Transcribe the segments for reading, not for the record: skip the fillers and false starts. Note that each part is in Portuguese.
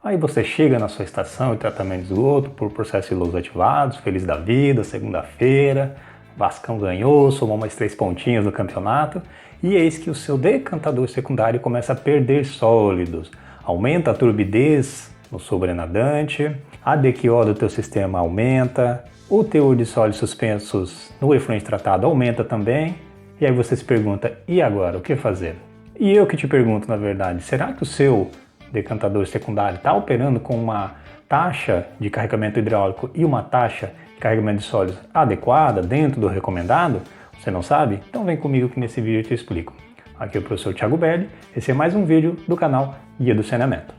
Aí você chega na sua estação de tratamento de esgoto por processo de louros ativados, feliz da vida, segunda-feira, Vascão ganhou, somou mais 3 pontinhos no campeonato, e eis que o seu decantador secundário começa a perder sólidos, aumenta a turbidez no sobrenadante, a DQO do teu sistema aumenta, o teor de sólidos suspensos no efluente tratado aumenta também, e aí você se pergunta, e agora, o que fazer? E eu que te pergunto, na verdade, será que o seu decantador secundário está operando com uma taxa de carregamento hidráulico e uma taxa de carregamento de sólidos adequada, dentro do recomendado? Você não sabe? Então vem comigo que nesse vídeo eu te explico. Aqui é o professor Thiago Berli, esse é mais um vídeo do canal Guia do Saneamento.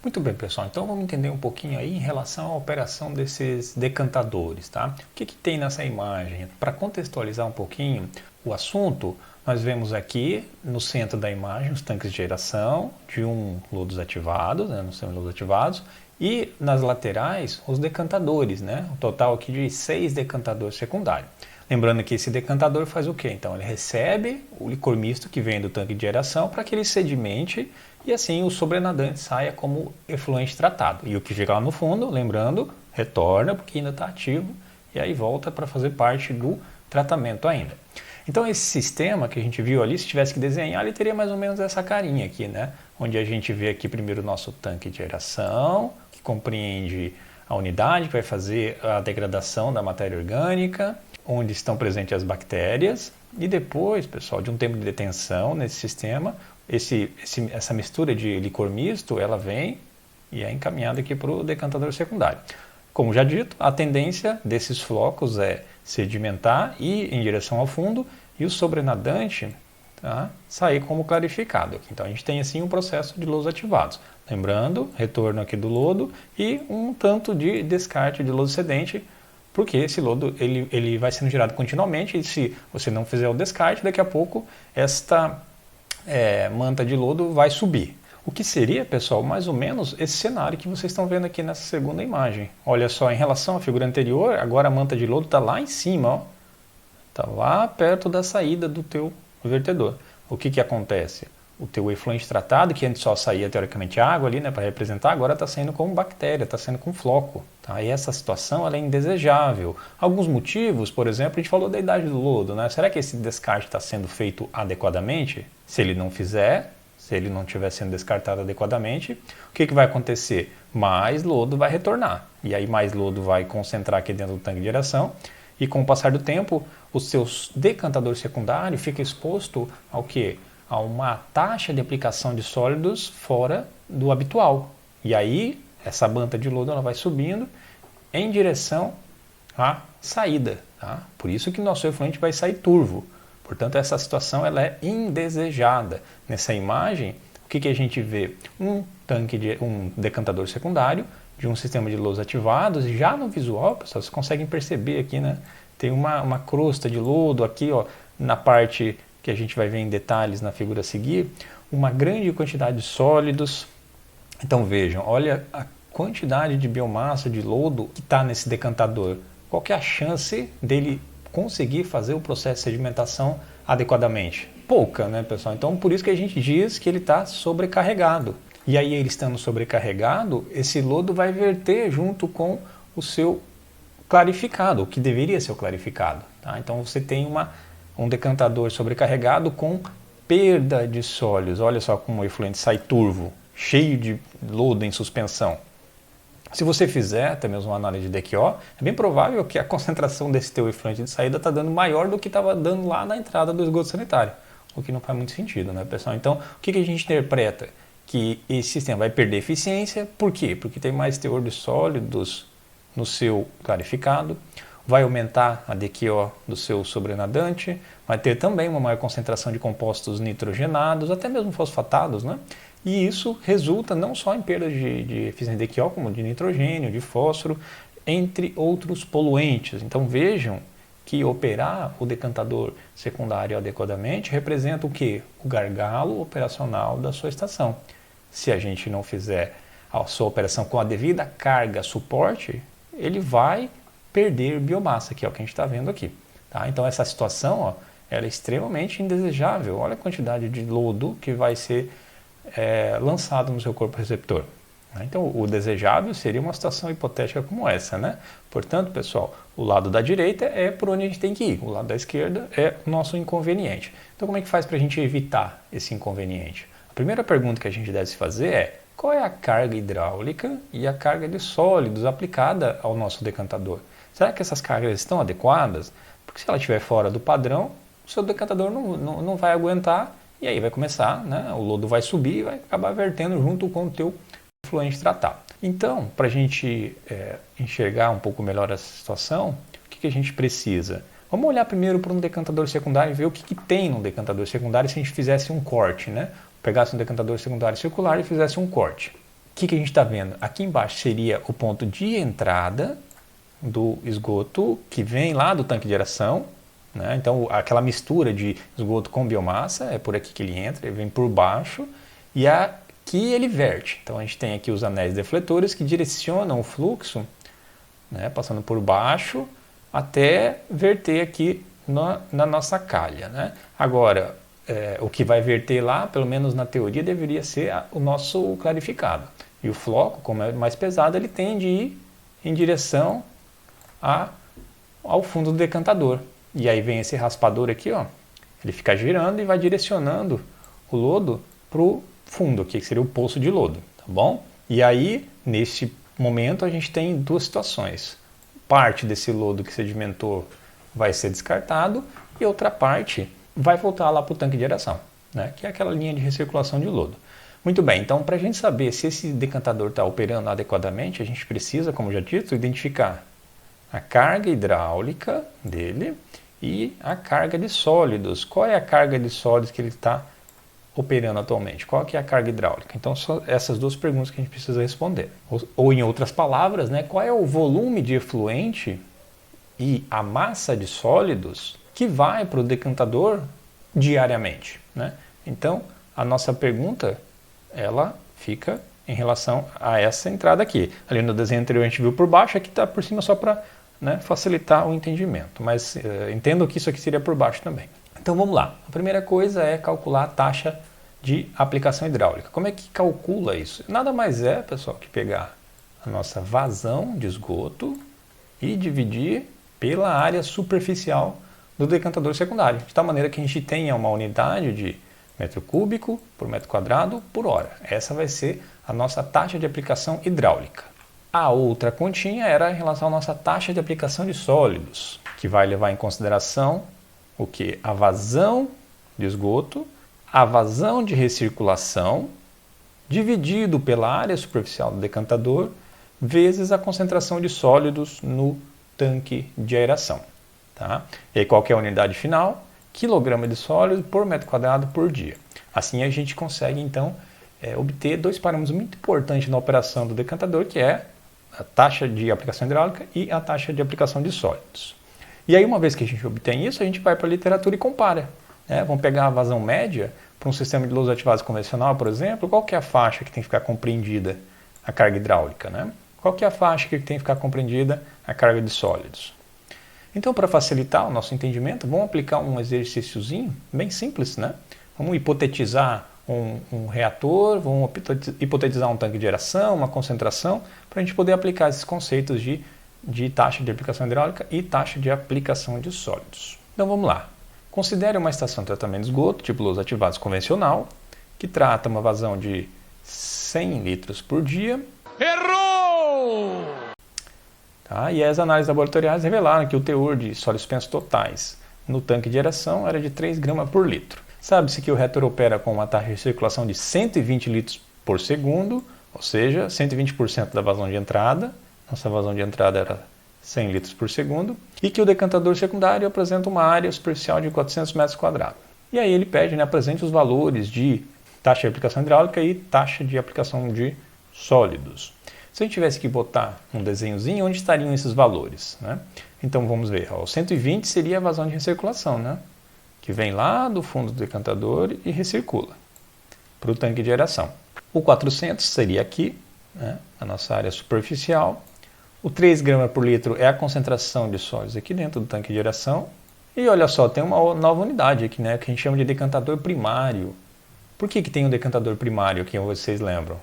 Muito bem, pessoal, então vamos entender um pouquinho aí em relação à operação desses decantadores, tá? O que tem nessa imagem? Para contextualizar um pouquinho o assunto, nós vemos aqui no centro da imagem os tanques de geração de lodos ativados, né, no sistema de lodos ativados, e nas laterais os decantadores, né? Um total aqui de 6 decantadores secundários. Lembrando que esse decantador faz o quê? Então ele recebe o licor misto que vem do tanque de geração para que ele sedimente e assim o sobrenadante saia como efluente tratado. E o que fica lá no fundo, lembrando, retorna porque ainda está ativo e aí volta para fazer parte do tratamento ainda. Então esse sistema que a gente viu ali, se tivesse que desenhar, ele teria mais ou menos essa carinha aqui, né? Onde a gente vê aqui primeiro o nosso tanque de geração, que compreende a unidade que vai fazer a degradação da matéria orgânica, onde estão presentes as bactérias, e depois, pessoal, de um tempo de detenção nesse sistema, essa mistura de licor misto, ela vem e é encaminhada aqui para o decantador secundário. Como já dito, a tendência desses flocos é sedimentar e ir em direção ao fundo e o sobrenadante sair como clarificado. Então a gente tem assim um processo de lodos ativados. Lembrando, retorno aqui do lodo e um tanto de descarte de lodo excedente, porque esse lodo ele vai sendo gerado continuamente e se você não fizer o descarte, daqui a pouco esta manta de lodo vai subir. O que seria, pessoal, mais ou menos esse cenário que vocês estão vendo aqui nessa segunda imagem. Olha só, em relação à figura anterior, agora a manta de lodo está lá em cima, está lá perto da saída do teu vertedor. O que acontece? O teu efluente tratado, que antes só saía teoricamente água ali, né, para representar, agora está saindo com bactéria, está saindo com floco. Tá? E essa situação ela é indesejável. Alguns motivos, por exemplo, a gente falou da idade do lodo, né? Será que esse descarte está sendo feito adequadamente? Se ele não fizer, se ele não estiver sendo descartado adequadamente, o que vai acontecer? Mais lodo vai retornar. E aí mais lodo vai concentrar aqui dentro do tanque de geração. E com o passar do tempo, o seu decantador secundário fica exposto ao quê? A uma taxa de aplicação de sólidos fora do habitual. E aí, essa manta de lodo ela vai subindo em direção à saída. Tá? Por isso que o nosso efluente vai sair turvo. Portanto, essa situação ela é indesejada. Nessa imagem, o que a gente vê? Um decantador secundário de um sistema de lodos ativados. E já no visual, pessoal, vocês conseguem perceber aqui, né? Tem uma crosta de lodo aqui, ó, na parte que a gente vai ver em detalhes na figura a seguir, uma grande quantidade de sólidos. Então vejam, olha a quantidade de biomassa de lodo que está nesse decantador. Qual que é a chance dele conseguir fazer o processo de sedimentação adequadamente? Pouca, né, pessoal? Então por isso que a gente diz que ele está sobrecarregado. E aí ele estando sobrecarregado, esse lodo vai verter junto com o seu clarificado, o que deveria ser o clarificado. Tá? Então você tem um decantador sobrecarregado com perda de sólidos. Olha só como o efluente sai turvo, cheio de lodo em suspensão. Se você fizer até mesmo uma análise de DQO, é bem provável que a concentração desse teu efluente de saída está dando maior do que estava dando lá na entrada do esgoto sanitário, o que não faz muito sentido, né, pessoal? Então, o que a gente interpreta? Que esse sistema vai perder eficiência. Por quê? Porque tem mais teor de sólidos no seu clarificado, vai aumentar a DQO do seu sobrenadante, vai ter também uma maior concentração de compostos nitrogenados, até mesmo fosfatados, né? E isso resulta não só em perda de eficiência de DQO, como de nitrogênio, de fósforo, entre outros poluentes. Então vejam que operar o decantador secundário adequadamente representa o quê? O gargalo operacional da sua estação. Se a gente não fizer a sua operação com a devida carga suporte, ele vai perder biomassa, que é o que a gente está vendo aqui. Tá? Então essa situação, ó, ela é extremamente indesejável. Olha a quantidade de lodo que vai ser lançado no seu corpo receptor. Então, o desejável seria uma situação hipotética como essa, né? Portanto, pessoal, o lado da direita é por onde a gente tem que ir, o lado da esquerda é o nosso inconveniente. Então, como é que faz para a gente evitar esse inconveniente? A primeira pergunta que a gente deve se fazer é: qual é a carga hidráulica e a carga de sólidos aplicada ao nosso decantador? Será que essas cargas estão adequadas? Porque se ela estiver fora do padrão, o seu decantador não vai aguentar e aí vai começar, né? O lodo vai subir e vai acabar vertendo junto com o teu efluente tratado. Então, para a gente enxergar um pouco melhor essa situação, o que a gente precisa? Vamos olhar primeiro para um decantador secundário e ver o que tem no decantador secundário se a gente fizesse um corte, né? Pegasse um decantador secundário circular e fizesse um corte. O que a gente está vendo? Aqui embaixo seria o ponto de entrada do esgoto que vem lá do tanque de aeração, né? Então, aquela mistura de esgoto com biomassa, é por aqui que ele entra, ele vem por baixo e aqui ele verte. Então, a gente tem aqui os anéis defletores que direcionam o fluxo, né, passando por baixo até verter aqui na nossa calha, né? Agora, o que vai verter lá, pelo menos na teoria, deveria ser o nosso clarificado. E o floco, como é mais pesado, ele tende a ir em direção ao fundo do decantador. E aí vem esse raspador aqui, ó, ele fica girando e vai direcionando o lodo para o fundo, que seria o poço de lodo, tá bom? E aí, nesse momento, a gente tem duas situações. Parte desse lodo que sedimentou vai ser descartado e outra parte vai voltar lá para o tanque de aeração, né? Que é aquela linha de recirculação de lodo. Muito bem, então para a gente saber se esse decantador está operando adequadamente, a gente precisa, como já dito, identificar a carga hidráulica dele e a carga de sólidos. Qual é a carga de sólidos que ele está operando atualmente? Qual que é a carga hidráulica? Então, são essas duas perguntas que a gente precisa responder. Ou em outras palavras, né, qual é o volume de efluente e a massa de sólidos que vai para o decantador diariamente, né? Então, a nossa pergunta, ela fica em relação a essa entrada aqui. Ali no desenho anterior a gente viu por baixo, aqui está por cima só para, né, facilitar o entendimento. Mas entendo que isso aqui seria por baixo também. Então vamos lá. A primeira coisa é calcular a taxa de aplicação hidráulica. Como é que calcula isso? Nada mais é, pessoal, que pegar a nossa vazão de esgoto e dividir pela área superficial do decantador secundário, de tal maneira que a gente tenha uma unidade de metro cúbico por metro quadrado por hora. Essa vai ser a nossa taxa de aplicação hidráulica. A outra continha era em relação à nossa taxa de aplicação de sólidos, que vai levar em consideração o que? A vazão de esgoto, a vazão de recirculação, dividido pela área superficial do decantador, vezes a concentração de sólidos no tanque de aeração. Tá? E aí, qual que é a unidade final? Quilograma de sólido por metro quadrado por dia. Assim a gente consegue, então, obter dois parâmetros muito importantes na operação do decantador, que é a taxa de aplicação hidráulica e a taxa de aplicação de sólidos. E aí, uma vez que a gente obtém isso, a gente vai para a literatura e compara, né? Vamos pegar a vazão média para um sistema de lodos ativados convencional, por exemplo. Qual que é a faixa que tem que ficar compreendida a carga hidráulica, né? Qual que é a faixa que tem que ficar compreendida a carga de sólidos? Então, para facilitar o nosso entendimento, vamos aplicar um exercíciozinho bem simples, né? Vamos hipotetizar um reator, vamos hipotetizar um tanque de aeração, uma concentração, para a gente poder aplicar esses conceitos de taxa de aplicação hidráulica e taxa de aplicação de sólidos. Então vamos lá. Considere uma estação de tratamento de esgoto, tipo lodos ativados convencional, que trata uma vazão de 100 litros por dia. Errou! Tá? E as análises laboratoriais revelaram que o teor de sólidos suspensos totais no tanque de aeração era de 3 gramas por litro. Sabe-se que o reator opera com uma taxa de circulação de 120 litros por segundo, ou seja, 120% da vazão de entrada. Nossa vazão de entrada era 100 litros por segundo. E que o decantador secundário apresenta uma área superficial de 400 metros quadrados. E aí ele pede, né, apresente os valores de taxa de aplicação hidráulica e taxa de aplicação de sólidos. Se a gente tivesse que botar um desenhozinho, onde estariam esses valores, né? Então vamos ver, ó, o 120 seria a vazão de recirculação, né? Que vem lá do fundo do decantador e recircula para o tanque de aeração. O 400 seria aqui, né, a nossa área superficial. O 3 gramas por litro é a concentração de sólidos aqui dentro do tanque de aeração. E olha só, tem uma nova unidade aqui, né, que a gente chama de decantador primário. Por que tem um decantador primário aqui, vocês lembram?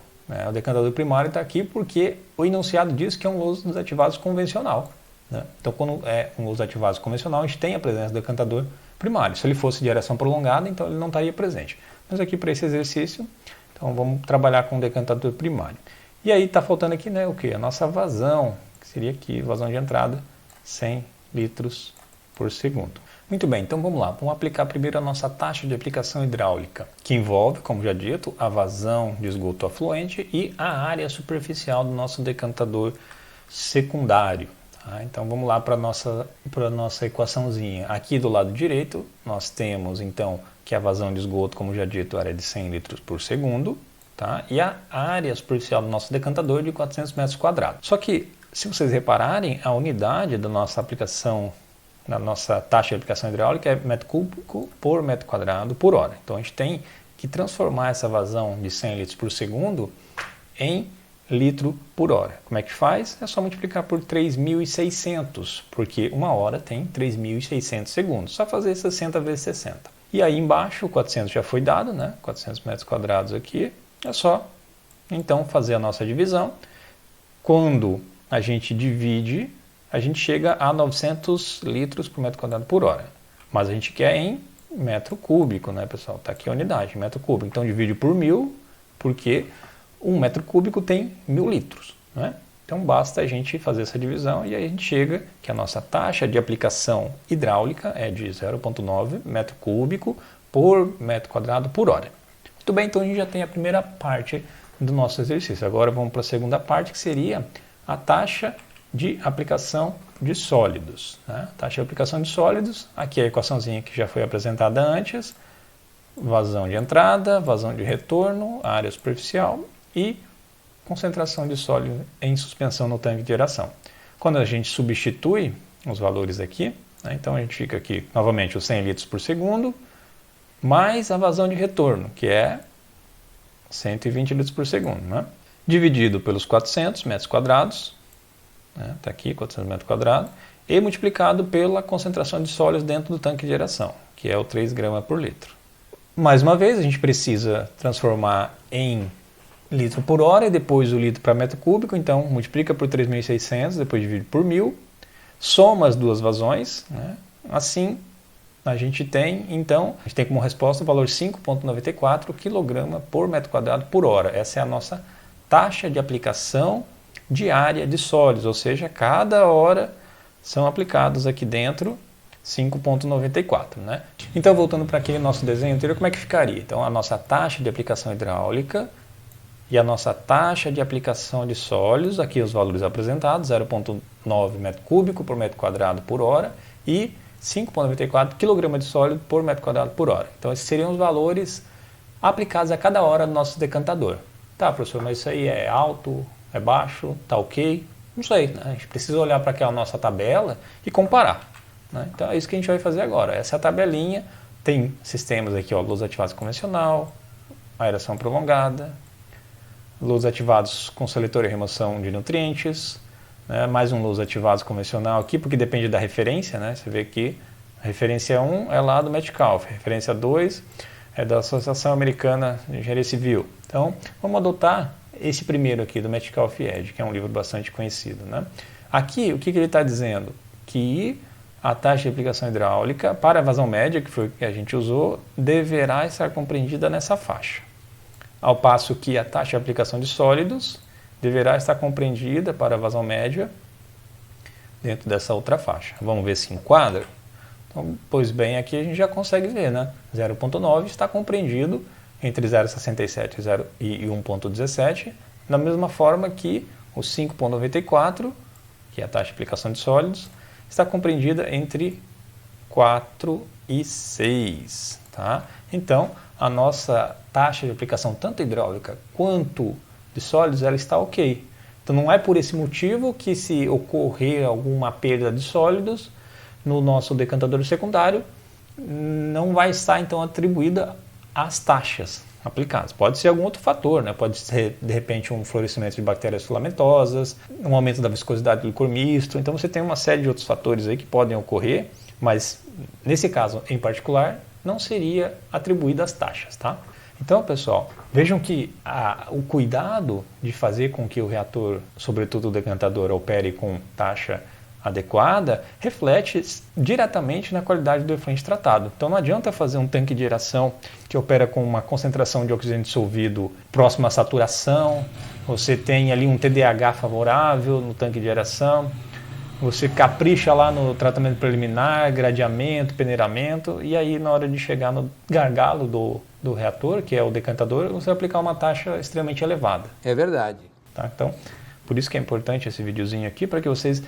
O decantador primário está aqui porque o enunciado diz que é um lousa desativados convencional. Né? Então, quando é um lousa desativados convencional, a gente tem a presença do decantador primário. Se ele fosse de areação prolongada, então ele não estaria presente. Mas aqui para esse exercício, então vamos trabalhar com o decantador primário. E aí está faltando aqui, né, o que? A nossa vazão, que seria aqui, vazão de entrada, 100 litros por segundo. Muito bem, então vamos lá. Vamos aplicar primeiro a nossa taxa de aplicação hidráulica, que envolve, como já dito, a vazão de esgoto afluente e a área superficial do nosso decantador secundário. Tá? Então vamos lá para a nossa equaçãozinha. Aqui do lado direito nós temos então que a vazão de esgoto, como já dito, era de 100 litros por segundo. Tá? E a área superficial do nosso decantador de 400 metros quadrados. Só que, se vocês repararem, a unidade da nossa aplicação, na nossa taxa de aplicação hidráulica é metro cúbico por metro quadrado por hora. Então a gente tem que transformar essa vazão de 100 litros por segundo em litro por hora. Como é que faz? É só multiplicar por 3.600, porque uma hora tem 3.600 segundos. Só fazer 60 vezes 60. E aí embaixo, o 400 já foi dado, né? 400 metros quadrados aqui. É só, então, fazer a nossa divisão. Quando a gente divide, a gente chega a 900 litros por metro quadrado por hora. Mas a gente quer em metro cúbico, né, pessoal? Está aqui a unidade, metro cúbico. Então, divide por 1.000, porque 1 metro cúbico tem 1.000 litros. Né? Então, basta a gente fazer essa divisão e aí a gente chega que a nossa taxa de aplicação hidráulica é de 0,9 metro cúbico por metro quadrado por hora. Muito bem, então a gente já tem a primeira parte do nosso exercício. Agora vamos para a segunda parte, que seria a taxa de aplicação de sólidos. Né? Taxa de aplicação de sólidos, aqui a equaçãozinha que já foi apresentada antes, vazão de entrada, vazão de retorno, área superficial e concentração de sólido em suspensão no tanque de aeração. Quando a gente substitui os valores aqui, né, então a gente fica aqui novamente os 100 litros por segundo, mais a vazão de retorno, que é 120 litros por segundo, né? Dividido pelos 400 metros quadrados, está aqui 400 metros quadrados, e multiplicado pela concentração de sólidos dentro do tanque de aeração, que é o 3 gramas por litro. Mais uma vez, a gente precisa transformar em litro por hora e depois o litro para metro cúbico, então multiplica por 3.600, depois divide por 1.000, soma as duas vazões, né? Assim a gente tem, então, a gente tem como resposta o valor 5,94 kg por metro quadrado por hora. Essa é a nossa taxa de aplicação diária de sólidos, ou seja, cada hora são aplicados aqui dentro 5,94, né? Então, voltando para aquele nosso desenho anterior, como é que ficaria? Então, a nossa taxa de aplicação hidráulica e a nossa taxa de aplicação de sólidos, aqui os valores apresentados, 0,9 metro cúbico por metro quadrado por hora e 5,94 kg de sólido por metro quadrado por hora. Então, esses seriam os valores aplicados a cada hora no nosso decantador. Tá, professor, mas isso aí é alto, é baixo, tá ok? Não sei, né? A gente precisa olhar para aquela nossa tabela e comparar. Né? Então, é isso que a gente vai fazer agora. Essa é a tabelinha, tem sistemas aqui, ó, luz ativados convencional, aeração prolongada, luz ativados com seletor e remoção de nutrientes, né? Mais um luz ativados convencional aqui, porque depende da referência, né? Você vê que a referência 1 é lá do Metcalfe, a referência 2 é da Associação Americana de Engenharia Civil. Então, vamos adotar esse primeiro aqui, do Metcalfe Edge, que é um livro bastante conhecido. Né? Aqui, o que ele está dizendo? Que a taxa de aplicação hidráulica para a vazão média, que foi o que a gente usou, deverá estar compreendida nessa faixa. Ao passo que a taxa de aplicação de sólidos deverá estar compreendida para a vazão média dentro dessa outra faixa. Vamos ver se enquadra? Então, pois bem, aqui a gente já consegue ver, né? 0,9 está compreendido entre 0,67 e 1,17, da mesma forma que o 5,94, que é a taxa de aplicação de sólidos, está compreendida entre 4 e 6. Tá? Então, a nossa taxa de aplicação, tanto hidráulica quanto de sólidos, ela está ok. Então, não é por esse motivo que, se ocorrer alguma perda de sólidos no nosso decantador secundário, não vai estar, então, atribuída às taxas aplicadas. Pode ser algum outro fator, né? Pode ser, de repente, um florescimento de bactérias filamentosas, um aumento da viscosidade do licor misto. Então, você tem uma série de outros fatores aí que podem ocorrer mas nesse caso em particular não seria atribuída as taxas, tá? Então, pessoal, vejam que o cuidado de fazer com que o reator, sobretudo o decantador, opere com taxa adequada, reflete diretamente na qualidade do efluente tratado. Então não adianta fazer um tanque de aeração que opera com uma concentração de oxigênio dissolvido próxima à saturação, você tem ali um TDAH favorável no tanque de aeração, você capricha lá no tratamento preliminar, gradeamento, peneiramento, e aí na hora de chegar no gargalo do reator, que é o decantador, você vai aplicar uma taxa extremamente elevada. É verdade. Tá? Então, por isso que é importante esse videozinho aqui, para que vocês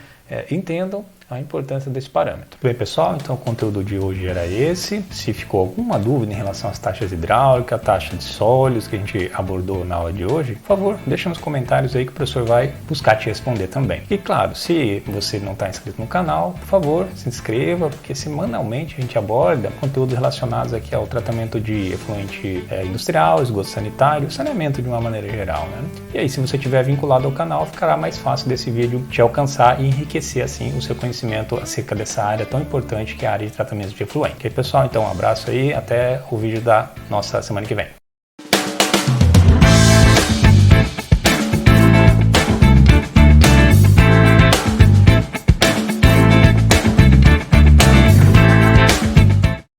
entendam a importância desse parâmetro. Bem, pessoal, então o conteúdo de hoje era esse. Se ficou alguma dúvida em relação às taxas hidráulicas, taxa de sólidos que a gente abordou na aula de hoje, por favor, deixa nos comentários aí que o professor vai buscar te responder também. E claro, se você não está inscrito no canal, por favor, se inscreva, porque semanalmente a gente aborda conteúdos relacionados aqui ao tratamento de efluente industrial, esgoto sanitário, saneamento de uma maneira geral, né? E aí, se você estiver vinculado ao canal, ficará mais fácil desse vídeo te alcançar e enriquecer assim o seu conhecimento acerca dessa área tão importante que é a área de tratamento de efluente. Ok, pessoal? Então um abraço aí, até o vídeo da nossa semana que vem.